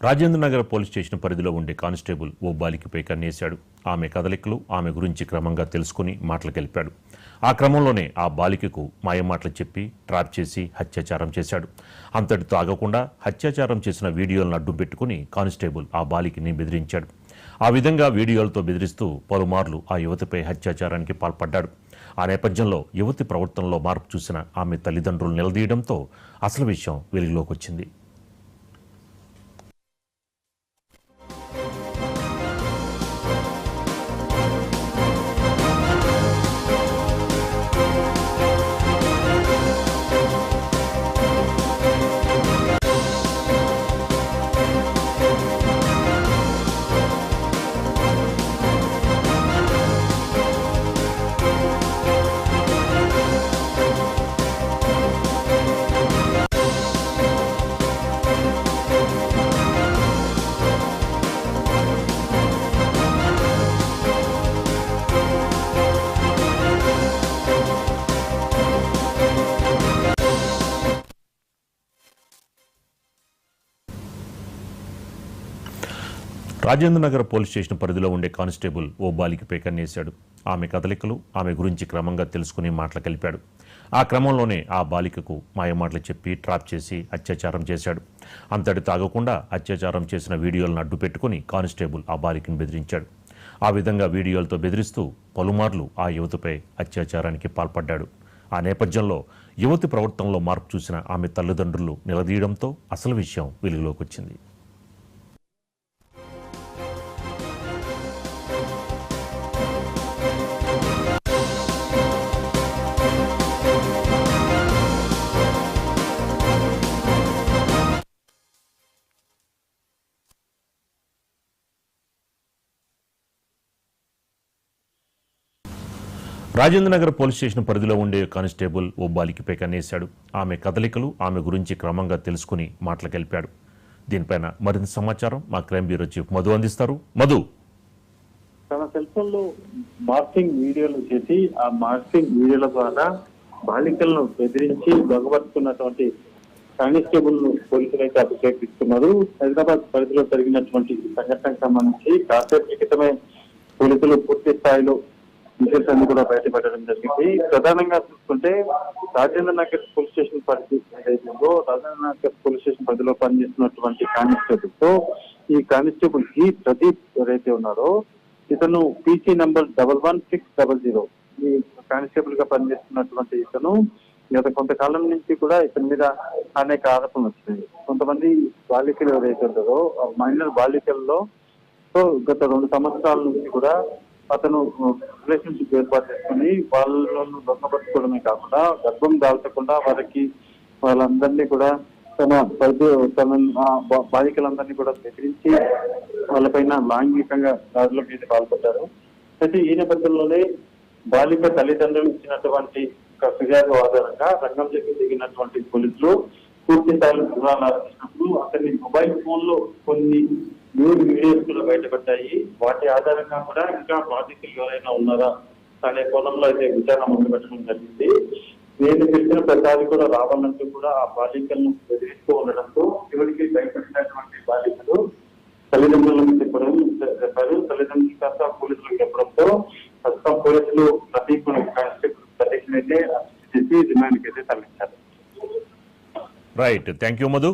Rajendra Nagar police station పరిధిలో ఉండే constable ఓ బాలికపై కన్నేశాడు. ఆమె కదలికలు, ఆమె గురించి క్రమంగా తెలుసుకుని మాటలు కలిపాడు. ఆ క్రమంలోనే ఆ బాలికకు మాయమాటలు చెప్పి ట్రాప్ చేసి అత్యాచారం చేశాడు. అంతటితో ఆగకుండా అత్యాచారం చేసిన వీడియోలను అడ్డు పెట్టుకుని కానిస్టేబుల్ ఆ బాలికని బెదిరించాడు. ఆ విధంగా వీడియోలతో బెదిరిస్తూ పలుమార్లు ఆ యువతిపై అత్యాచారానికి పాల్పడ్డాడు. ఆ నేపథ్యంలో యువతి ప్రవర్తనలో మార్పు చూసిన ఆమె తల్లిదండ్రులు నిలదీయడంతో అసలు విషయం వెలుగులోకి వచ్చింది. రాజేంద్ర నగర్ పోలీస్ స్టేషన్ పరిధిలో ఉండే కానిస్టేబుల్ ఓ బాలికపై కన్నేశాడు. ఆమె కదలికలు, ఆమె గురించి క్రమంగా తెలుసుకుని మాటలు కలిపాడు. ఆ క్రమంలోనే ఆ బాలికకు మాయమాటలు చెప్పి ట్రాప్ చేసి అత్యాచారం చేశాడు. అంతటితో ఆగకుండా అత్యాచారం చేసిన వీడియోలను అడ్డు పెట్టుకుని కానిస్టేబుల్ ఆ బాలికను బెదిరించాడు. ఆ విధంగా వీడియోలతో బెదిరిస్తూ పలుమార్లు ఆ యువతిపై అత్యాచారానికి పాల్పడ్డాడు. ఆ నేపథ్యంలో యువతి ప్రవర్తనలో మార్పు చూసిన ఆమె తల్లిదండ్రులు నిలదీయడంతో అసలు విషయం వెలుగులోకి వచ్చింది. రాజేంద్ర నగర్ పోలీస్ స్టేషన్ పరిధిలో ఉండే కానిస్టేబుల్ ఓ బాలికపై కన్నేశాడు. ఆమె కదలికలు, ఆమె గురించి క్రమంగా తెలుసుకుని మాటలు కలిపాడు. దీనిపైన మరింత సమాచారం మా క్రైమ్ బ్యూరో చీఫ్ మధు అందిస్తారు. మధు, తన సెల్ ఫోన్ లో మార్ఫింగ్ వీడియోలు చేసి ఆ మార్ఫింగ్ వీడియోల ద్వారా బాలికలను బెదిరించి దొంగపరుచుకున్నటువంటి కానిస్టేబుల్ ను పోలీసులు అయితే అభిషేకిస్తున్నారు. హైదరాబాద్ పరిధిలో జరిగినటువంటి సంఘటనకు సంబంధించి కాసేపు క్రితమే పోలీసులు పూర్తి స్థాయిలో డీటెయిల్స్ అన్ని కూడా బయటపడడం జరిగింది. ప్రధానంగా చూసుకుంటే రాజేంద్ర నగర్ పోలీస్ స్టేషన్ పరిధి ఏదైతుందో రాజేంద్ర నగర్ పోలీస్ స్టేషన్ పరిధిలో పనిచేస్తున్నటువంటి కానిస్టేబుల్ తో ఈ కానిస్టేబుల్ ఈ ప్రదీప్ ఎవరైతే ఉన్నారో ఇతను పీసీ నంబర్ 11600 ఈ కానిస్టేబుల్ గా పనిచేస్తున్నటువంటి ఇతను గత కొంతకాలం నుంచి కూడా ఇతని మీద అనేక ఆరోపణలు వచ్చినాయి. కొంతమంది బాలికలు ఎవరైతే ఉంటారో మైనర్ బాలికల్లో గత 2 సంవత్సరాల నుంచి కూడా అతను రిలేషన్షిప్ ఏర్పాటు చేసుకుని వాళ్ళను దొంగపరుచుకోవడమే కాకుండా గర్భం దాల్చకుండా వాళ్ళందరినీ కూడా తన బాలికలందరినీ కూడా బెదిరించి వాళ్ళపైన లైంగికంగా దాడుల మీద పాల్పడ్డారు. అయితే ఈ నేపథ్యంలోనే బాలిక తల్లిదండ్రులు ఇచ్చినటువంటి ఫిర్యాదు ఆధారంగా రంగంలోకి దిగినటువంటి పోలీసులు పూర్తి స్థాయిలో వివరాలు ఆలోచించినప్పుడు అతని మొబైల్ ఫోన్ లో కొన్ని వీడియోస్ కూడా బయటపడ్డాయి. వాటి ఆధారంగా కూడా ఇంకా బాధితులు ఎవరైనా ఉన్నారా అనే కోణంలో అయితే విచారణ మొదలు పెట్టడం జరిగింది. నేను తెలిసిన ప్రతిసారి కూడా రావాలంటూ కూడా ఆ బాలికలను బెదిరిస్తూ ఉండడంతో చివరికి భయపడినటువంటి బాలికలు తల్లిదండ్రులకు చెప్పారు. తల్లిదండ్రులు కాస్త పోలీసులకు చెప్పడంతో ప్రస్తుతం పోలీసులు ప్రదీప్ అయితే రిమాండ్కి అయితే తరలించారు. Right, thank you Madhu.